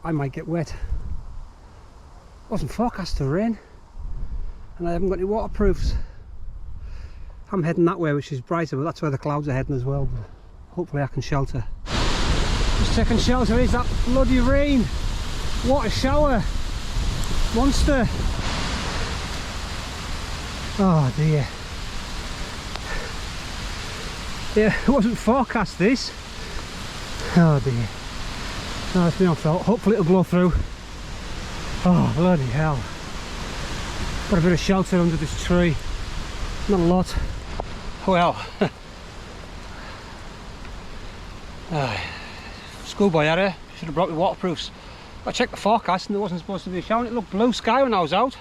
I might get wet. Wasn't forecast to rain, and I haven't got any waterproofs. I'm heading that way, which is brighter, but that's where the clouds are heading as well. But hopefully I can shelter. Just taking shelter is that bloody rain. What a shower. Monster. Oh dear. Yeah, it wasn't forecast this. Oh dear. No, it's been on felt. Hopefully it'll blow through. Oh bloody hell. Got a bit of shelter under this tree. Not a lot. Well. Schoolboy error. Should have brought me waterproofs. I checked the forecast and there wasn't supposed to be a shower. It looked blue sky when I was out.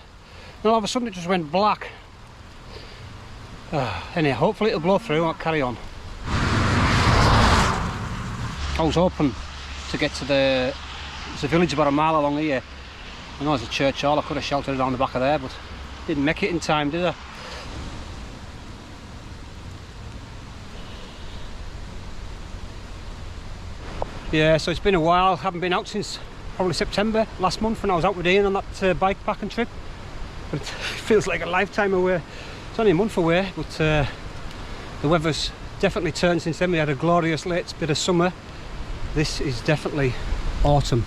And all of a sudden it just went black. Anyhow, hopefully it'll blow through and I'll carry on. I was hoping to get to there's a village about a mile along here. I know there's a church hall, I could have sheltered around the back of there, but didn't make it in time, did I? Yeah, so it's been a while. Haven't been out since probably September last month when I was out with Ian on that bike packing trip. But it feels like a lifetime away. It's only a month away, but the weather's definitely turned since then. We had a glorious late bit of summer. This is definitely autumn.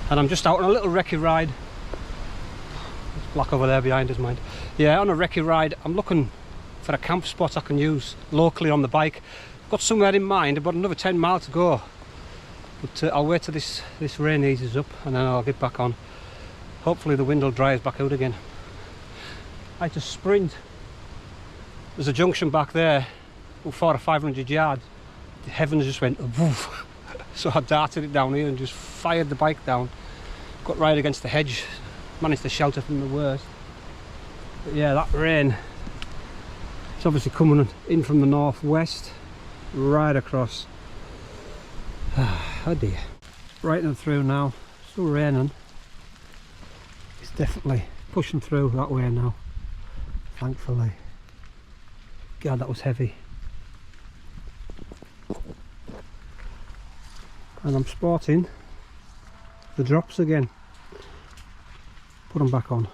And I'm just out on a little recce ride. It's black over there behind us, mind. Yeah, on a recce ride. I'm looking for a camp spot I can use locally on the bike. Got somewhere in mind, about another 10 miles to go. But I'll wait till this rain eases up and then I'll get back on. Hopefully the wind will dry us back out again. I had to sprint. There's a junction back there, 400 or 500 yards. The heavens just went woof. So I darted it down here and just fired the bike down. Got right against the hedge. Managed to shelter from the worst. But yeah, that rain, it's obviously coming in from the northwest, right across. Oh dear. Right on through now. Still raining. It's definitely pushing through that way now, thankfully. God, that was heavy. And I'm sporting the drops again. Put them back on.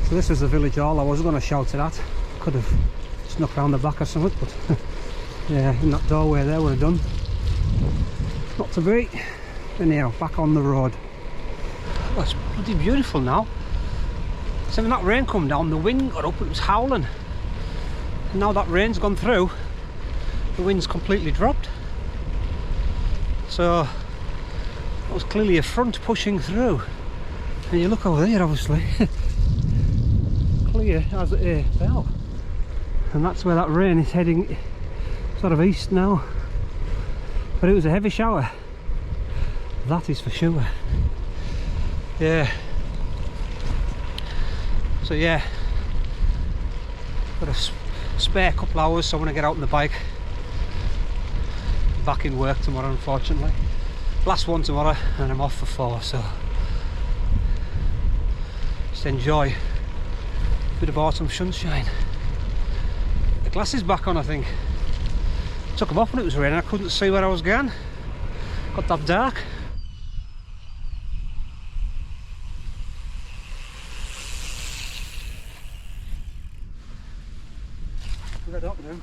So this is the village hall I was going to shelter at. Could have snuck around the back or something, but yeah, in that doorway there would have done. Not to be. Anyhow, back on the road. Oh, it's bloody beautiful now. So when that rain come down, the wind got up, it was howling. And now that rain's gone through, the wind's completely dropped. So that was clearly a front pushing through. And you look over there, obviously, clear as a bell. And that's where that rain is heading, sort of east now. But it was a heavy shower, that is for sure. Yeah. So yeah, got a spare couple hours, so I'm going to get out on the bike. Back in work tomorrow, unfortunately. Last one tomorrow, and I'm off for 4, so just enjoy a bit of autumn sunshine. The glasses back on, I think. Took them off when it was raining, I couldn't see where I was going. Got that dark. Red up now.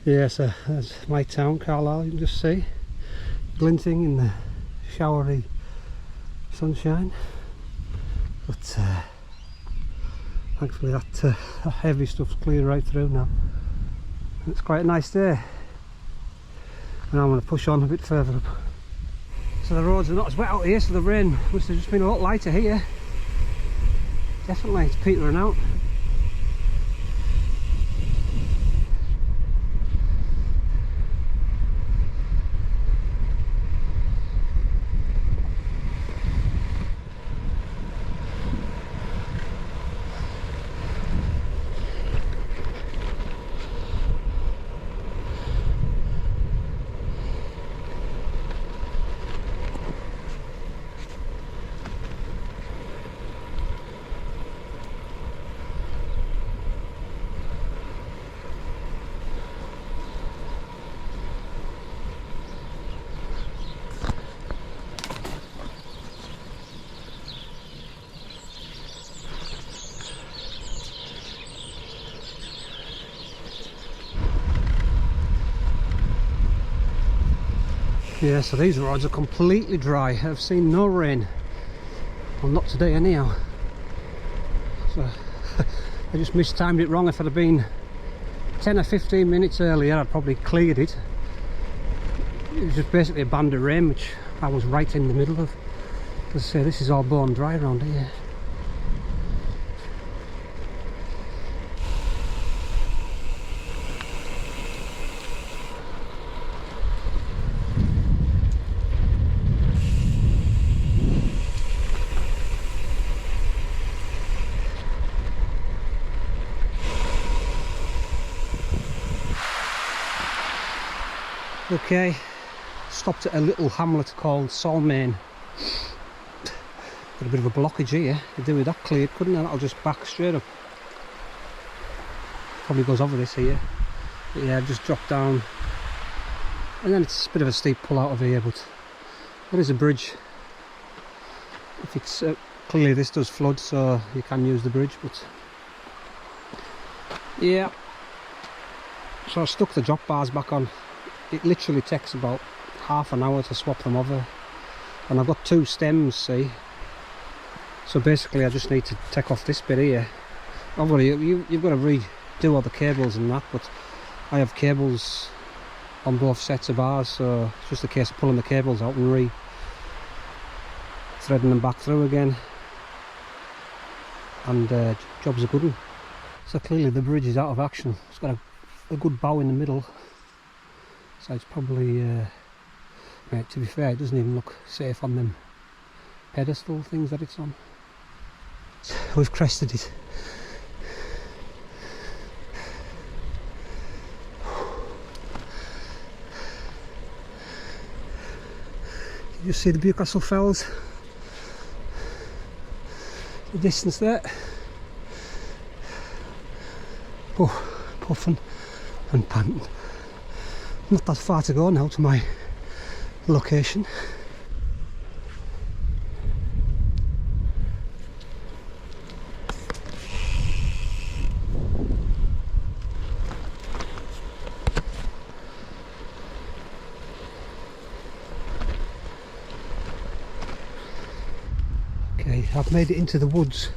Yeah, so that's my town, Carlisle, you can just see, glinting in the showery sunshine. But thankfully that heavy stuff's cleared right through now. It's quite a nice day. Now I'm going to push on a bit further up. So the roads are not as wet out here, so the rain must have just been a lot lighter here. Definitely, it's petering out. Yeah, so these roads are completely dry. I've seen no rain. Well, not today anyhow. So I just mistimed it wrong. If I'd have been 10 or 15 minutes earlier, I'd probably cleared it. It was just basically a band of rain, which I was right in the middle of. As I say, this is all bone dry around here. Okay, stopped at a little hamlet called Solmain. Got a bit of a blockage here. Could do with that cleared, couldn't I? That'll just back straight up. Probably goes over this here. But yeah, I've just dropped down. And then it's a bit of a steep pull out of here, but there is a bridge. If it's clearly this does flood, so you can use the bridge, but yeah. So I stuck the drop bars back on. It literally takes about half an hour to swap them over, and I've got two stems, see, so basically I just need to take off this bit here. Obviously you've got to redo all the cables and that, but I have cables on both sets of bars, so it's just a case of pulling the cables out and threading them back through again, and job's a good one. So clearly the bridge is out of action. It's got a good bow in the middle. So it's probably, right, to be fair, it doesn't even look safe on them pedestal things that it's on. We've crested it. You just see the Bewcastle Fells, the distance there. Oh, puffing and panting. Not that far to go now to my location. Okay, I've made it into the woods.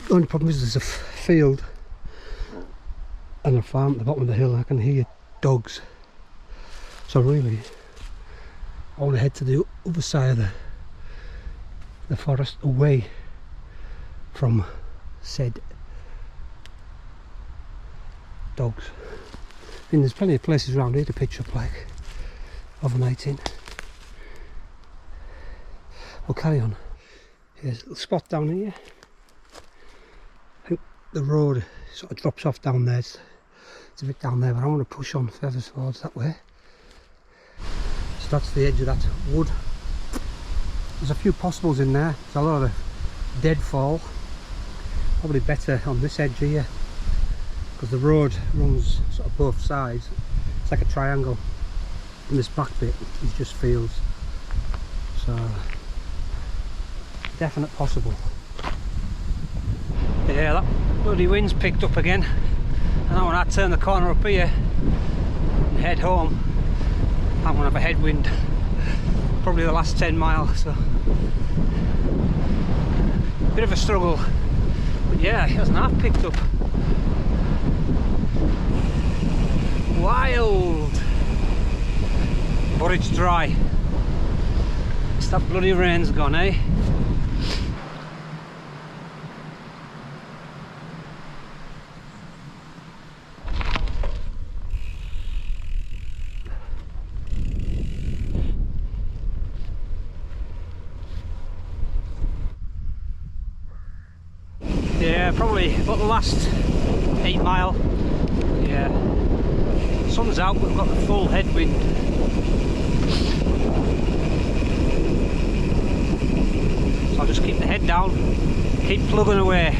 The only problem is there's a field and a farm at the bottom of the hill. I can hear dogs, so really I want to head to the other side of the forest, away from said dogs. I mean, there's plenty of places around here to pitch up like overnighting. We'll carry on. Here's a little spot down here. I think the road sort of drops off down there. It's a bit down there, but I want to push on further towards that way. So that's the edge of that wood. There's a few possibles in there. There's a lot of deadfall. Probably better on this edge here, because the road runs sort of both sides. It's like a triangle, and this back bit is just fields. So definite possible. Yeah, that bloody wind's picked up again. And now when I turn the corner up here and head home, I'm going to have a headwind, probably the last 10 miles, so bit of a struggle, but yeah, it hasn't half picked up. Wild, but it's dry. It's that bloody rain's gone, eh? Yeah, probably about the last 8 mile. Yeah, sun's out, we've got the full headwind. So I'll just keep the head down, keep plugging away.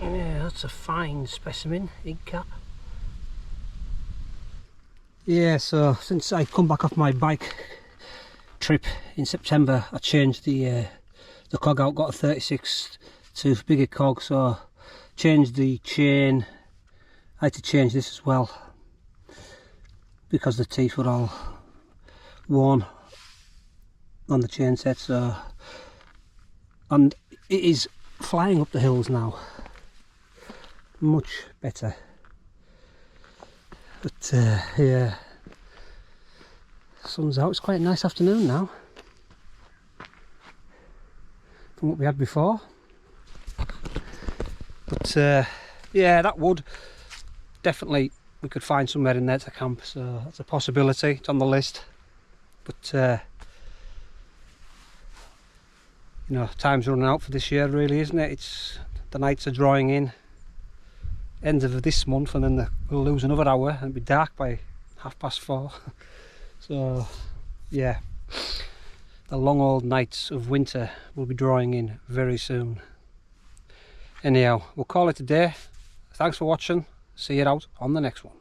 Yeah, that's a fine specimen, ink cap. Yeah, so since I come back off my bike trip in September, I changed the cog out, got a 36 to bigger cog, so changed the chain. I had to change this as well because the teeth were all worn on the chain set, so, and it is flying up the hills now, much better. But yeah, sun's out. It's quite a nice afternoon now from what we had before. But yeah, that wood, definitely we could find somewhere in there to camp, so that's a possibility. It's on the list. But you know, time's running out for this year, really, isn't it? It's the nights are drawing in. End of this month, and then we'll lose another hour and it'll be dark by 4:30. So yeah, the long old nights of winter will be drawing in very soon. Anyhow, we'll call it a day. Thanks for watching. See you out on the next one.